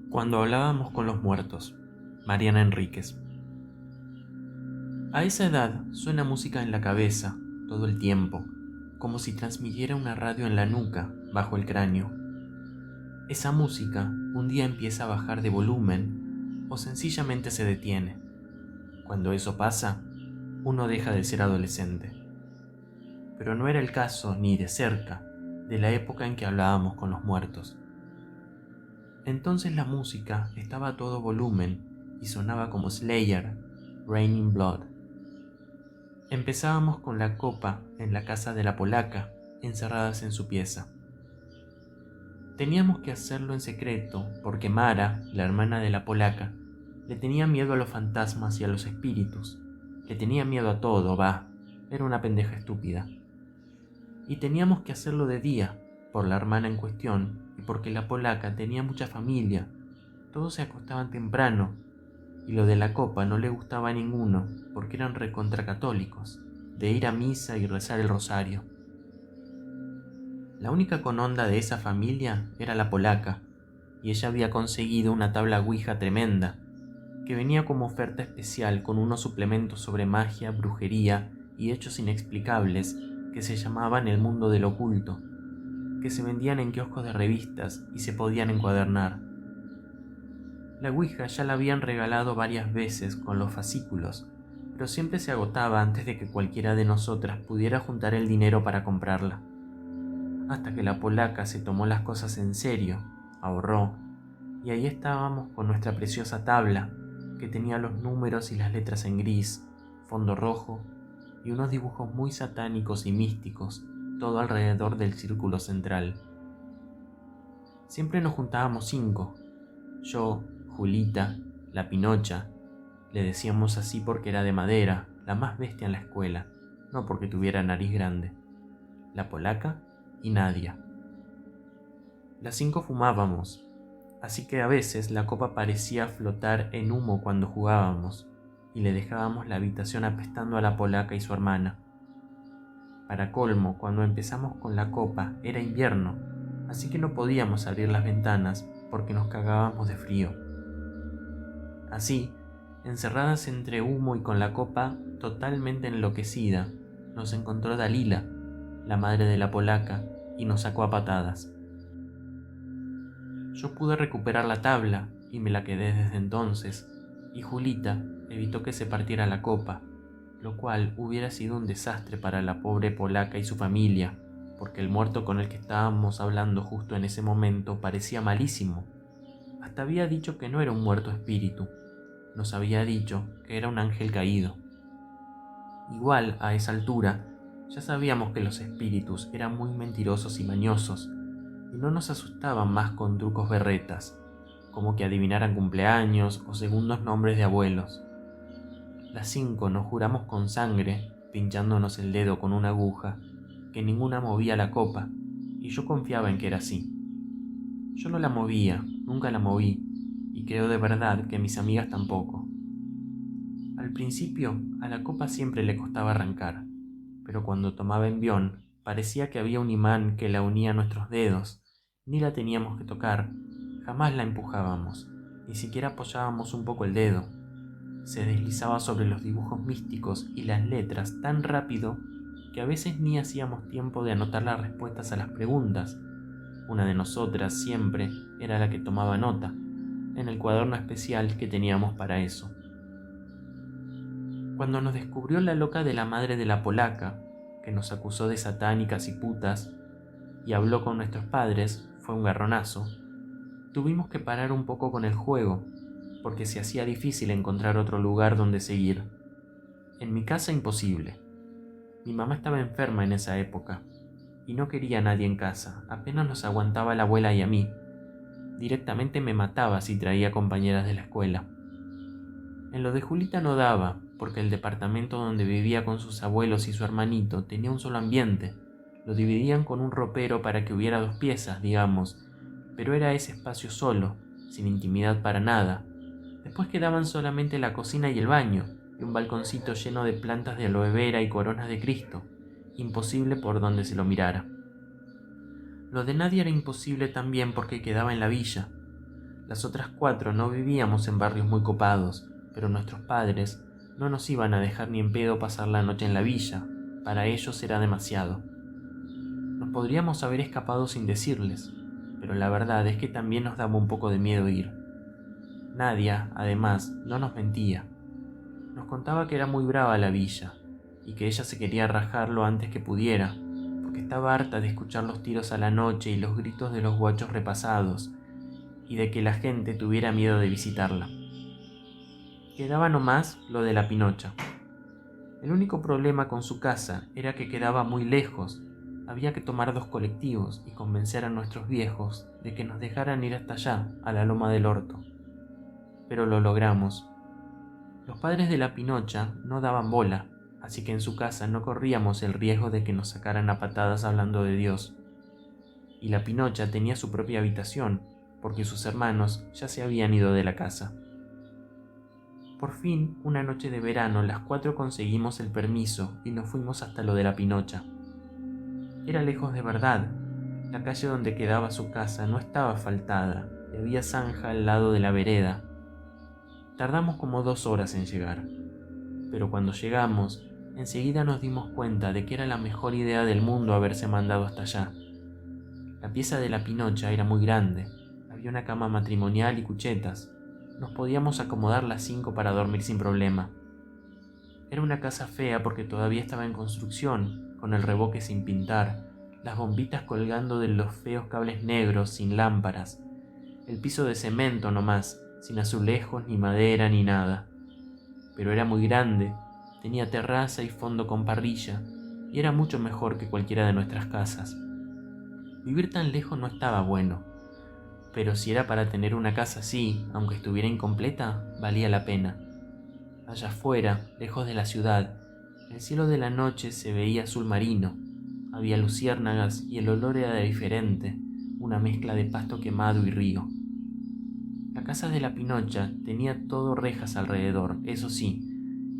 Cuando hablábamos con los muertos, Mariana Enríquez. A esa edad suena música en la cabeza, todo el tiempo, como si transmitiera una radio en la nuca, bajo el cráneo. Esa música un día empieza a bajar de volumen o sencillamente se detiene. Cuando eso pasa, uno deja de ser adolescente. Pero no era el caso ni de cerca de la época en que hablábamos con los muertos. Entonces la música estaba a todo volumen y sonaba como Slayer, Raining Blood. Empezábamos con la copa en la casa de la polaca, encerradas en su pieza. Teníamos que hacerlo en secreto porque Mara, la hermana de la polaca, le tenía miedo a los fantasmas y a los espíritus. Le tenía miedo a todo, era una pendeja estúpida. Y teníamos que hacerlo de día, por la hermana en cuestión y porque la polaca tenía mucha familia. Todos se acostaban temprano y lo de la copa no le gustaba a ninguno porque eran recontracatólicos, de ir a misa y rezar el rosario. La única con onda de esa familia era la polaca, y ella había conseguido una tabla ouija tremenda, que venía como oferta especial con unos suplementos sobre magia, brujería y hechos inexplicables que se llamaban el mundo del oculto, que se vendían en kioscos de revistas y se podían encuadernar. La ouija ya la habían regalado varias veces con los fascículos, pero siempre se agotaba antes de que cualquiera de nosotras pudiera juntar el dinero para comprarla. Hasta que la polaca se tomó las cosas en serio, ahorró, y ahí estábamos con nuestra preciosa tabla, que tenía los números y las letras en gris, fondo rojo, y unos dibujos muy satánicos y místicos, todo alrededor del círculo central. Siempre nos juntábamos 5, yo, Julita, la Pinocha, le decíamos así porque era de madera, la más bestia en la escuela, no porque tuviera nariz grande, la polaca y Nadia. Las 5 fumábamos, así que a veces la copa parecía flotar en humo cuando jugábamos, y le dejábamos la habitación apestando a la polaca y su hermana. Para colmo, cuando empezamos con la copa era invierno, así que no podíamos abrir las ventanas porque nos cagábamos de frío. Así, encerradas entre humo y con la copa totalmente enloquecida, nos encontró Dalila, la madre de la polaca, y nos sacó a patadas. Yo pude recuperar la tabla y me la quedé desde entonces, y Julita evitó que se partiera la copa, lo cual hubiera sido un desastre para la pobre polaca y su familia, porque el muerto con el que estábamos hablando justo en ese momento parecía malísimo. Hasta había dicho que no era un muerto espíritu, nos había dicho que era un ángel caído. Igual, a esa altura, ya sabíamos que los espíritus eran muy mentirosos y mañosos, y no nos asustaban más con trucos berretas, como que adivinaran cumpleaños o segundos nombres de abuelos. Las 5 nos juramos con sangre, pinchándonos el dedo con una aguja, que ninguna movía la copa, y yo confiaba en que era así. Yo no la movía, nunca la moví, y creo de verdad que mis amigas tampoco. Al principio, a la copa siempre le costaba arrancar, pero cuando tomaba envión, parecía que había un imán que la unía a nuestros dedos. Ni la teníamos que tocar, jamás la empujábamos, ni siquiera apoyábamos un poco el dedo. Se deslizaba sobre los dibujos místicos y las letras tan rápido que a veces ni hacíamos tiempo de anotar las respuestas a las preguntas. Una de nosotras siempre era la que tomaba nota, en el cuaderno especial que teníamos para eso. Cuando nos descubrió la loca de la madre de la polaca, que nos acusó de satánicas y putas, y habló con nuestros padres, fue un garronazo, tuvimos que parar un poco con el juego, porque se hacía difícil encontrar otro lugar donde seguir. En mi casa imposible. Mi mamá estaba enferma en esa época, y no quería a nadie en casa, apenas nos aguantaba la abuela y a mí. Directamente me mataba si traía compañeras de la escuela. En lo de Julita no daba, porque el departamento donde vivía con sus abuelos y su hermanito tenía un solo ambiente. Lo dividían con un ropero para que hubiera 2 piezas, digamos, pero era ese espacio solo, sin intimidad para nada. Después quedaban solamente la cocina y el baño, y un balconcito lleno de plantas de aloe vera y coronas de Cristo, imposible por donde se lo mirara. Lo de Nadia era imposible también porque quedaba en la villa. Las otras 4 no vivíamos en barrios muy copados, pero nuestros padres no nos iban a dejar ni en pedo pasar la noche en la villa. Para ellos era demasiado. Nos podríamos haber escapado sin decirles, pero la verdad es que también nos daba un poco de miedo ir. Nadia, además, no nos mentía. Nos contaba que era muy brava la villa y que ella se quería rajar lo antes que pudiera, porque estaba harta de escuchar los tiros a la noche y los gritos de los guachos repasados, y de que la gente tuviera miedo de visitarla. Quedaba nomás lo de la Pinocha. El único problema con su casa era que quedaba muy lejos. Había que tomar 2 colectivos y convencer a nuestros viejos de que nos dejaran ir hasta allá, a la Loma del Orto. Pero lo logramos. Los padres de la Pinocha no daban bola, así que en su casa no corríamos el riesgo de que nos sacaran a patadas hablando de Dios. Y la Pinocha tenía su propia habitación, porque sus hermanos ya se habían ido de la casa. Por fin, una noche de verano, las 4 conseguimos el permiso y nos fuimos hasta lo de la Pinocha. Era lejos de verdad. La calle donde quedaba su casa no estaba asfaltada y había zanja al lado de la vereda. Tardamos como 2 horas en llegar, pero cuando llegamos, enseguida nos dimos cuenta de que era la mejor idea del mundo haberse mandado hasta allá. La pieza de la Pinocha era muy grande, había una cama matrimonial y cuchetas. Nos podíamos acomodar las 5 para dormir sin problema. Era una casa fea porque todavía estaba en construcción, con el revoque sin pintar, las bombitas colgando de los feos cables negros sin lámparas, el piso de cemento nomás, sin azulejos ni madera ni nada. Pero era muy grande, tenía terraza y fondo con parrilla, y era mucho mejor que cualquiera de nuestras casas. Vivir tan lejos no estaba bueno, pero si era para tener una casa así, aunque estuviera incompleta, valía la pena. Allá afuera, lejos de la ciudad, el cielo de la noche se veía azul marino, había luciérnagas y el olor era diferente, una mezcla de pasto quemado y río. La casa de la Pinocha tenía todo rejas alrededor, eso sí,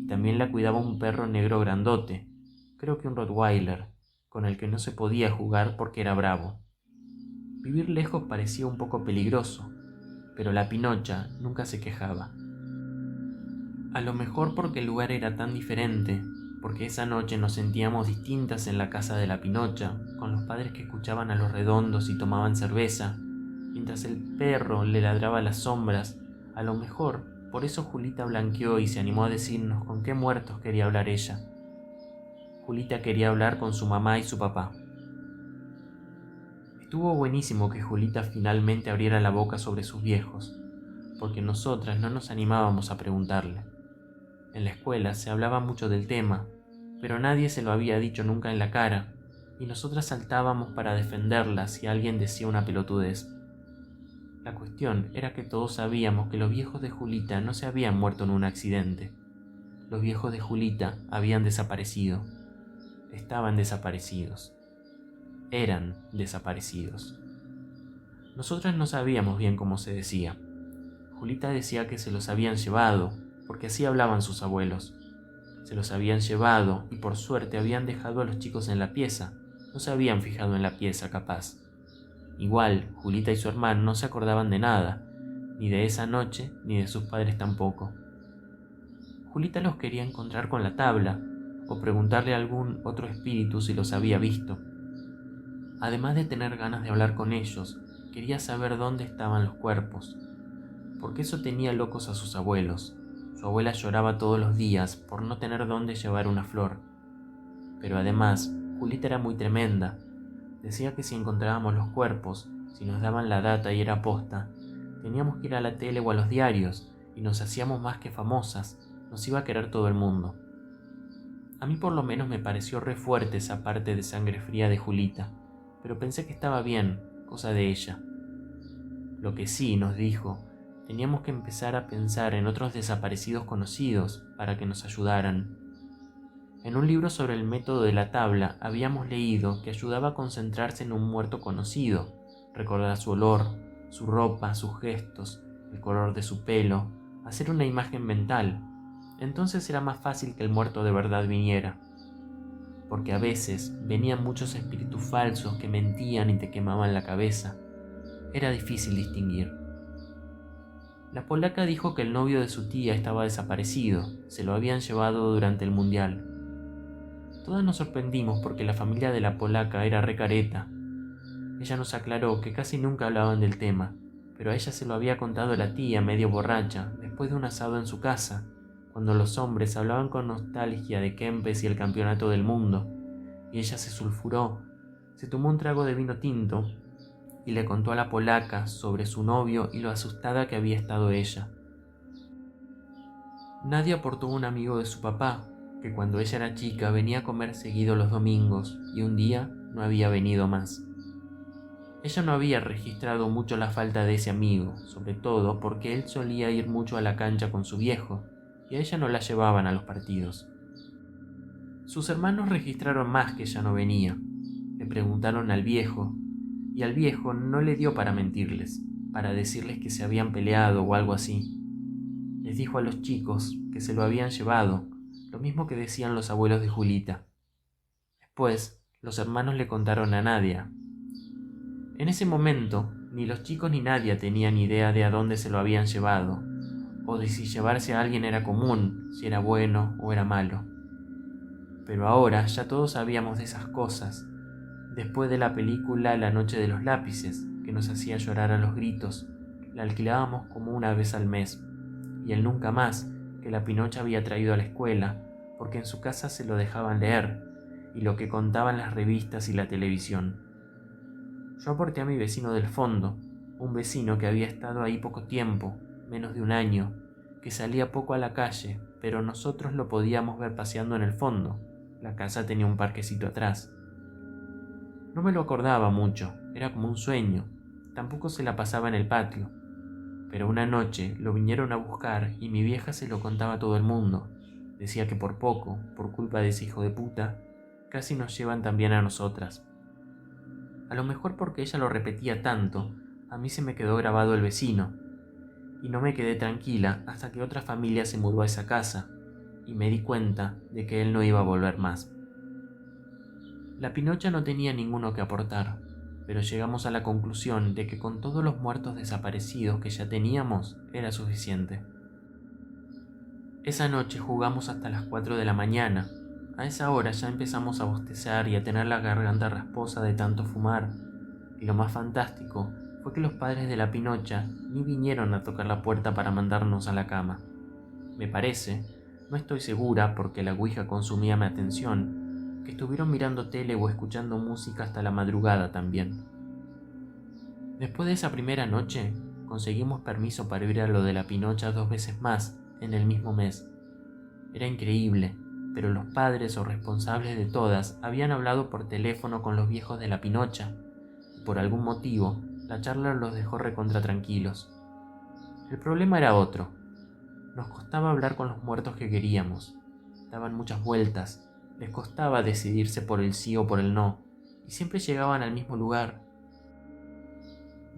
y también la cuidaba un perro negro grandote, creo que un Rottweiler, con el que no se podía jugar porque era bravo. Vivir lejos parecía un poco peligroso, pero la Pinocha nunca se quejaba. A lo mejor porque el lugar era tan diferente, porque esa noche nos sentíamos distintas en la casa de la Pinocha, con los padres que escuchaban a los redondos y tomaban cerveza, mientras el perro le ladraba a las sombras. A lo mejor por eso Julita blanqueó y se animó a decirnos con qué muertos quería hablar ella. Julita quería hablar con su mamá y su papá. Estuvo buenísimo que Julita finalmente abriera la boca sobre sus viejos, porque nosotras no nos animábamos a preguntarle. En la escuela se hablaba mucho del tema, pero nadie se lo había dicho nunca en la cara, y nosotras saltábamos para defenderla si alguien decía una pelotudez. La cuestión era que todos sabíamos que los viejos de Julita no se habían muerto en un accidente. Los viejos de Julita habían desaparecido. Estaban desaparecidos. Eran desaparecidos. Nosotras no sabíamos bien cómo se decía. Julita decía que se los habían llevado, porque así hablaban sus abuelos. Se los habían llevado y por suerte habían dejado a los chicos en la pieza. No se habían fijado en la pieza, capaz. Igual, Julita y su hermano no se acordaban de nada, ni de esa noche, ni de sus padres tampoco. Julita los quería encontrar con la tabla, o preguntarle a algún otro espíritu si los había visto. Además de tener ganas de hablar con ellos, quería saber dónde estaban los cuerpos, porque eso tenía locos a sus abuelos. Su abuela lloraba todos los días por no tener dónde llevar una flor. Pero además, Julita era muy tremenda. Decía que si encontrábamos los cuerpos, si nos daban la data y era posta, teníamos que ir a la tele o a los diarios, y nos hacíamos más que famosas, nos iba a querer todo el mundo. A mí por lo menos me pareció re fuerte esa parte de sangre fría de Julita, pero pensé que estaba bien, cosa de ella. Lo que sí, nos dijo, teníamos que empezar a pensar en otros desaparecidos conocidos para que nos ayudaran. En un libro sobre el método de la tabla habíamos leído que ayudaba a concentrarse en un muerto conocido, recordar su olor, su ropa, sus gestos, el color de su pelo, hacer una imagen mental. Entonces era más fácil que el muerto de verdad viniera, porque a veces venían muchos espíritus falsos que mentían y te quemaban la cabeza. Era difícil distinguir. La polaca dijo que el novio de su tía estaba desaparecido, se lo habían llevado durante el mundial. Todas nos sorprendimos porque la familia de la polaca era recareta. Ella nos aclaró que casi nunca hablaban del tema, pero a ella se lo había contado la tía medio borracha, después de un asado en su casa, cuando los hombres hablaban con nostalgia de Kempes y el campeonato del mundo, y ella se sulfuró, se tomó un trago de vino tinto y le contó a la polaca sobre su novio y lo asustada que había estado ella. Nadie aportó un amigo de su papá, que cuando ella era chica venía a comer seguido los domingos y un día no había venido más. Ella no había registrado mucho la falta de ese amigo, sobre todo porque él solía ir mucho a la cancha con su viejo, y a ella no la llevaban a los partidos. Sus hermanos registraron más que ella no venía. Le preguntaron al viejo, y al viejo no le dio para mentirles, para decirles que se habían peleado o algo así. Les dijo a los chicos que se lo habían llevado, lo mismo que decían los abuelos de Julita. Después, los hermanos le contaron a Nadia. En ese momento, ni los chicos ni Nadia tenían idea de a dónde se lo habían llevado, o de si llevarse a alguien era común, si era bueno o era malo. Pero ahora ya todos sabíamos de esas cosas, después de la película La noche de los lápices, que nos hacía llorar a los gritos. La alquilábamos como una vez al mes, y el Nunca Más, que la Pinocha había traído a la escuela, porque en su casa se lo dejaban leer, y lo que contaban las revistas y la televisión. Yo aporté a mi vecino del fondo, un vecino que había estado ahí poco tiempo, menos de un año, que salía poco a la calle, pero nosotros lo podíamos ver paseando en el fondo. La casa tenía un parquecito atrás. No me lo acordaba mucho, era como un sueño, tampoco se la pasaba en el patio. Pero una noche lo vinieron a buscar y mi vieja se lo contaba a todo el mundo. Decía que por poco, por culpa de ese hijo de puta, casi nos llevan también a nosotras. A lo mejor porque ella lo repetía tanto, a mí se me quedó grabado el vecino, y no me quedé tranquila hasta que otra familia se mudó a esa casa, y me di cuenta de que él no iba a volver más. La Pinocha no tenía ninguno que aportar, pero llegamos a la conclusión de que con todos los muertos desaparecidos que ya teníamos era suficiente. Esa noche jugamos hasta las 4 de la mañana. A esa hora ya empezamos a bostezar y a tener la garganta rasposa de tanto fumar, y lo más fantástico fue que los padres de la Pinocha ni vinieron a tocar la puerta para mandarnos a la cama. Me parece, no estoy segura porque la ouija consumía mi atención, que estuvieron mirando tele o escuchando música hasta la madrugada también. Después de esa primera noche, conseguimos permiso para ir a lo de la Pinocha 2 veces más, en el mismo mes. Era increíble, pero los padres o responsables de todas habían hablado por teléfono con los viejos de la Pinocha, y por algún motivo, la charla los dejó recontra tranquilos. El problema era otro. Nos costaba hablar con los muertos que queríamos. Daban muchas vueltas, les costaba decidirse por el sí o por el no, y siempre llegaban al mismo lugar.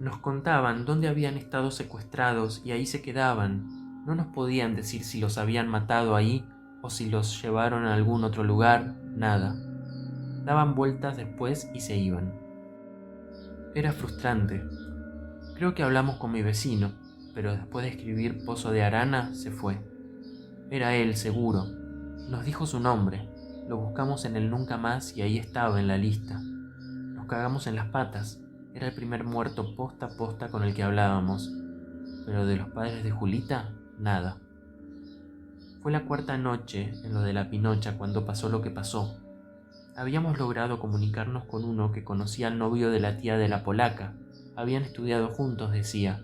Nos contaban dónde habían estado secuestrados y ahí se quedaban. No nos podían decir si los habían matado ahí o si los llevaron a algún otro lugar, nada. Daban vueltas después y se iban. Era frustrante. Creo que hablamos con mi vecino, pero después de escribir Pozo de Arana se fue. Era él, seguro. Nos dijo su nombre. Lo buscamos en el Nunca Más y ahí estaba en la lista. Nos cagamos en las patas. Era el primer muerto posta a posta con el que hablábamos. Pero de los padres de Julita, nada. Fue la cuarta noche en lo de la Pinocha cuando pasó lo que pasó. Habíamos logrado comunicarnos con uno que conocía al novio de la tía de la polaca. Habían estudiado juntos, decía.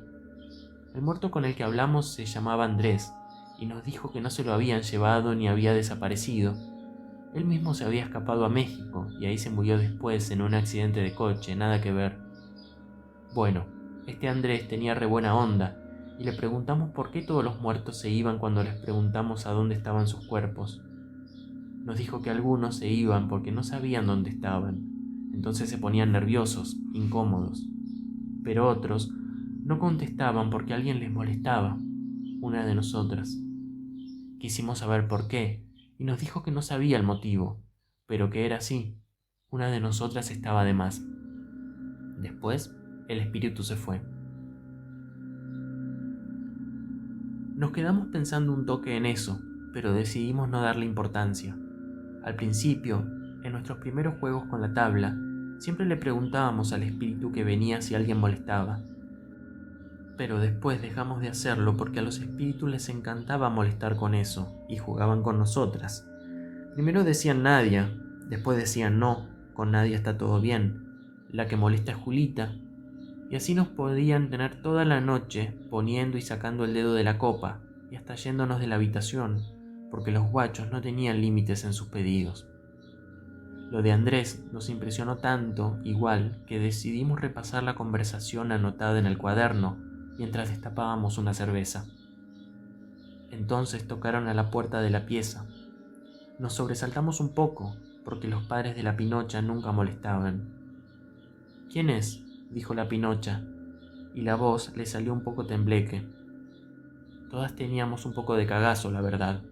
El muerto con el que hablamos se llamaba Andrés, y nos dijo que no se lo habían llevado ni había desaparecido. Él mismo se había escapado a México, y ahí se murió después en un accidente de coche, nada que ver. Bueno, este Andrés tenía re buena onda, y le preguntamos por qué todos los muertos se iban cuando les preguntamos a dónde estaban sus cuerpos. Nos dijo que algunos se iban porque no sabían dónde estaban, entonces se ponían nerviosos, incómodos. Pero otros no contestaban porque alguien les molestaba, una de nosotras. Quisimos saber por qué, y nos dijo que no sabía el motivo, pero que era así. Una de nosotras estaba de más. Después, el espíritu se fue. Nos quedamos pensando un toque en eso, pero decidimos no darle importancia. Al principio, en nuestros primeros juegos con la tabla, siempre le preguntábamos al espíritu que venía si alguien molestaba. Pero después dejamos de hacerlo porque a los espíritus les encantaba molestar con eso, y jugaban con nosotras. Primero decían Nadia, después decían no, con Nadia está todo bien, la que molesta es Julita, y así nos podían tener toda la noche poniendo y sacando el dedo de la copa, y hasta yéndonos de la habitación, porque los guachos no tenían límites en sus pedidos. Lo de Andrés nos impresionó tanto, igual, que decidimos repasar la conversación anotada en el cuaderno mientras destapábamos una cerveza. Entonces tocaron a la puerta de la pieza. Nos sobresaltamos un poco, porque los padres de la Pinocha nunca molestaban. «¿Quién es?», dijo la Pinocha, y la voz le salió un poco tembleque. Todas teníamos un poco de cagazo, la verdad.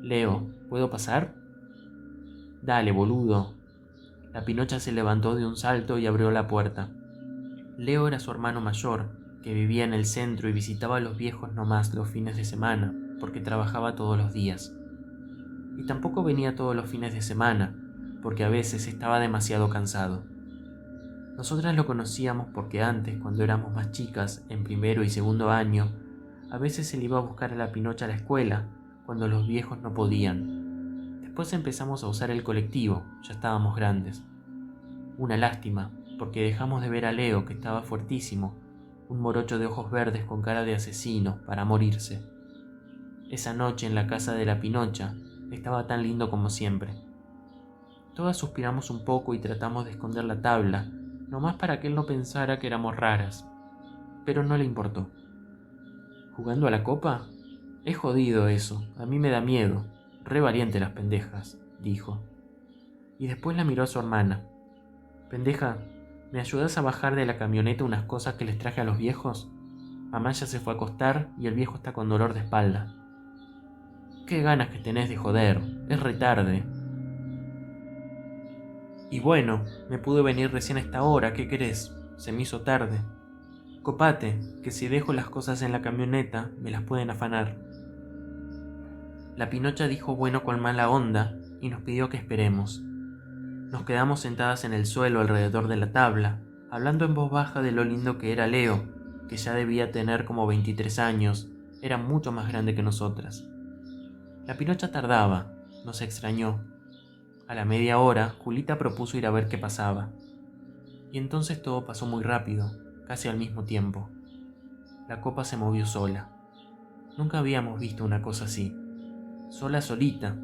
«Leo, ¿puedo pasar?». «Dale, boludo». La Pinocha se levantó de un salto y abrió la puerta. Leo era su hermano mayor, que vivía en el centro y visitaba a los viejos nomás los fines de semana, porque trabajaba todos los días. Y tampoco venía todos los fines de semana, porque a veces estaba demasiado cansado. Nosotras lo conocíamos porque antes, cuando éramos más chicas, en primero y segundo año, a veces se le iba a buscar a la Pinocha a la escuela, cuando los viejos no podían. Después empezamos a usar el colectivo, ya estábamos grandes. Una lástima, porque dejamos de ver a Leo, que estaba fuertísimo, un morocho de ojos verdes con cara de asesino, para morirse. Esa noche en la casa de la Pinocha estaba tan lindo como siempre. Todas suspiramos un poco y tratamos de esconder la tabla, nomás para que él no pensara que éramos raras, pero no le importó. ¿Jugando a la copa? Es jodido eso, a mí me da miedo, re valiente las pendejas, dijo. Y después la miró a su hermana. «Pendeja, ¿me ayudas a bajar de la camioneta unas cosas que les traje a los viejos? Mamá ya se fue a acostar y el viejo está con dolor de espalda». «Qué ganas que tenés de joder, es re tarde». «Y bueno, me pude venir recién a esta hora, ¿qué querés? Se me hizo tarde». «Copate, que si dejo las cosas en la camioneta, me las pueden afanar». La Pinocha dijo bueno con mala onda y nos pidió que esperemos. Nos quedamos sentadas en el suelo alrededor de la tabla, hablando en voz baja de lo lindo que era Leo, que ya debía tener como 23 años, era mucho más grande que nosotras. La Pinocha tardaba, nos extrañó. A la media hora, Julita propuso ir a ver qué pasaba. Y entonces todo pasó muy rápido, casi al mismo tiempo. La copa se movió sola. Nunca habíamos visto una cosa así. Sola solita,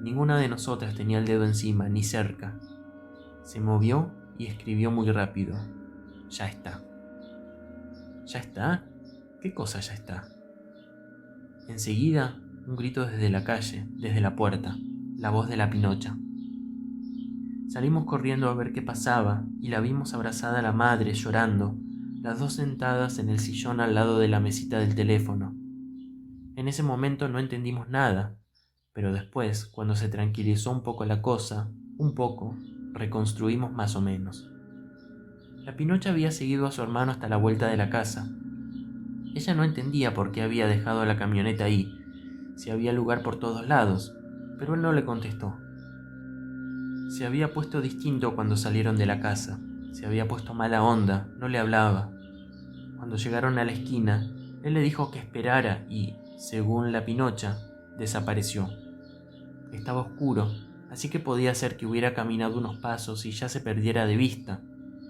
ninguna de nosotras tenía el dedo encima, ni cerca. Se movió y escribió muy rápido. «Ya está». «¿Ya está? ¿Qué cosa ya está?». Enseguida, un grito desde la calle, desde la puerta, la voz de la Pinocha. Salimos corriendo a ver qué pasaba y la vimos abrazada a la madre, llorando, las dos sentadas en el sillón al lado de la mesita del teléfono. En ese momento no entendimos nada, pero después, cuando se tranquilizó un poco la cosa, reconstruimos más o menos. La Pinocha había seguido a su hermano hasta la vuelta de la casa. Ella no entendía por qué había dejado la camioneta ahí, si había lugar por todos lados, pero él no le contestó. Se había puesto distinto cuando salieron de la casa, se había puesto mala onda, no le hablaba. Cuando llegaron a la esquina, él le dijo que esperara y, según la Pinocha, desapareció. Estaba oscuro, así que podía ser que hubiera caminado unos pasos y ya se perdiera de vista,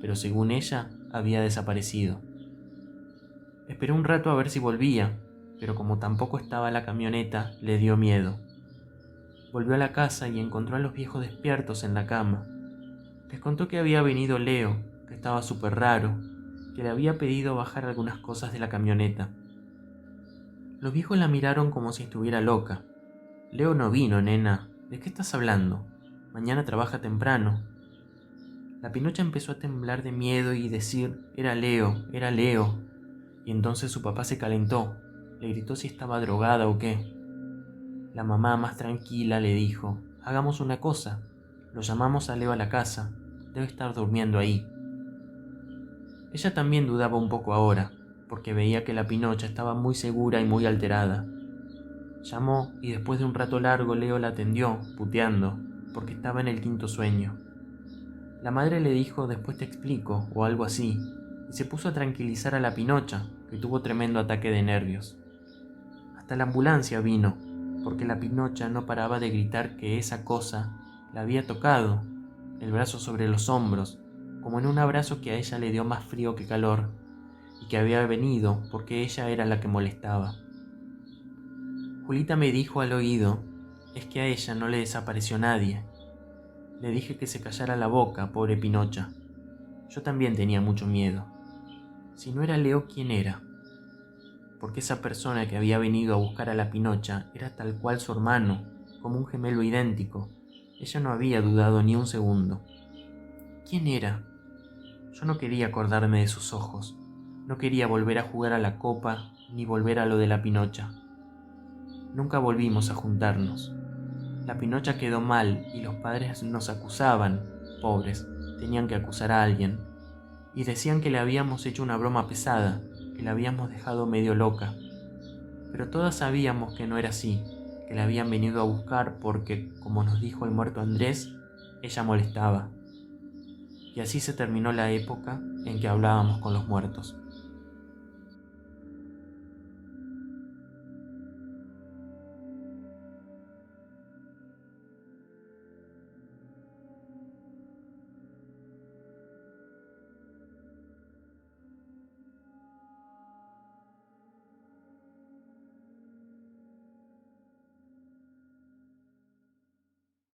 pero según ella, había desaparecido. Esperó un rato a ver si volvía, pero como tampoco estaba la camioneta, le dio miedo. Volvió a la casa y encontró a los viejos despiertos en la cama. Les contó que había venido Leo, que estaba súper raro, que le había pedido bajar algunas cosas de la camioneta. Los viejos la miraron como si estuviera loca. «Leo no vino, nena. ¿De qué estás hablando? Mañana trabaja temprano». La Pinocha empezó a temblar de miedo y decir «Era Leo, era Leo». Y entonces su papá se calentó, le gritó si estaba drogada o qué. La mamá, más tranquila, le dijo «Hagamos una cosa, lo llamamos a Leo a la casa, debe estar durmiendo ahí». Ella también dudaba un poco ahora, porque veía que la Pinocha estaba muy segura y muy alterada. Llamó y después de un rato largo Leo la atendió, puteando, porque estaba en el quinto sueño. La madre le dijo después te explico, o algo así, y se puso a tranquilizar a la Pinocha, que tuvo tremendo ataque de nervios. Hasta la ambulancia vino, porque la Pinocha no paraba de gritar que esa cosa la había tocado, el brazo sobre los hombros, como en un abrazo que a ella le dio más frío que calor, y que había venido porque ella era la que molestaba. Julita me dijo al oído, es que a ella no le desapareció nadie. Le dije que se callara la boca, pobre Pinocha. Yo también tenía mucho miedo. Si no era Leo, ¿quién era? Porque esa persona que había venido a buscar a la Pinocha era tal cual su hermano, como un gemelo idéntico. Ella no había dudado ni un segundo. ¿Quién era? Yo no quería acordarme de sus ojos. No quería volver a jugar a la copa, ni volver a lo de la Pinocha. Nunca volvimos a juntarnos. La Pinocha quedó mal y los padres nos acusaban, pobres, tenían que acusar a alguien, y decían que le habíamos hecho una broma pesada, que la habíamos dejado medio loca. Pero todas sabíamos que no era así, que la habían venido a buscar porque, como nos dijo el muerto Andrés, ella molestaba. Y así se terminó la época en que hablábamos con los muertos.